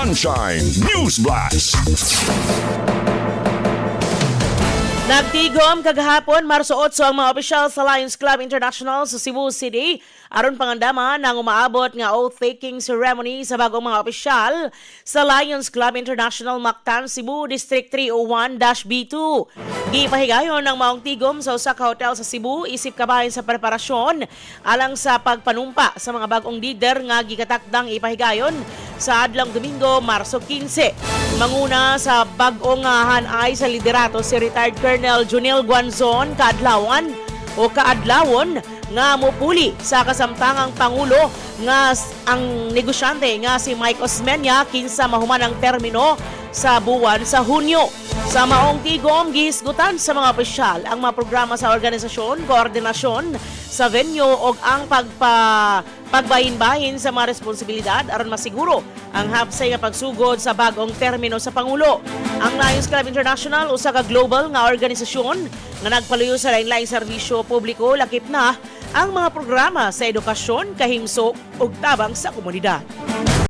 Sunshine News Blast. Nagtigom kagahapon Marso 8 ang mga opisyal sa Lions Club International sa Cebu City aron pangandama ng umaabot nga oath-taking ceremony sa bagong mga opisyal sa Lions Club International Mactan, Cebu District 301-B2. Gipahigayon ng maong tigom sa usa ka hotel sa Cebu isip kabahin sa preparasyon alang sa pagpanumpa sa mga bagong leader nga gikatakdang ipahigayon sa adlang Domingo, Marso 15. Manguna sa bagong hanay sa liderato si retired Colonel Junel Guanzon kaadlawon nga mupuli sa kasamtangang Pangulo nga ang negosyante nga si Mike Osmeña kinsa mahuman ang termino sa buwan sa Hunyo. Sa maong tigom, gihisgutan sa mga opisyal ang mga programa sa organisasyon, koordinasyon sa venue o ang pagbahin-bahin sa mga responsibilidad aron masiguro ang hapsay nga pagsugod sa bagong termino sa Pangulo. Ang Lions Club International usa ka global nga organisasyon nga nagpaluyo sa lain-laing serbisyo publiko lakip na ang mga programa sa edukasyon, kahimsok ug tabang sa komunidad.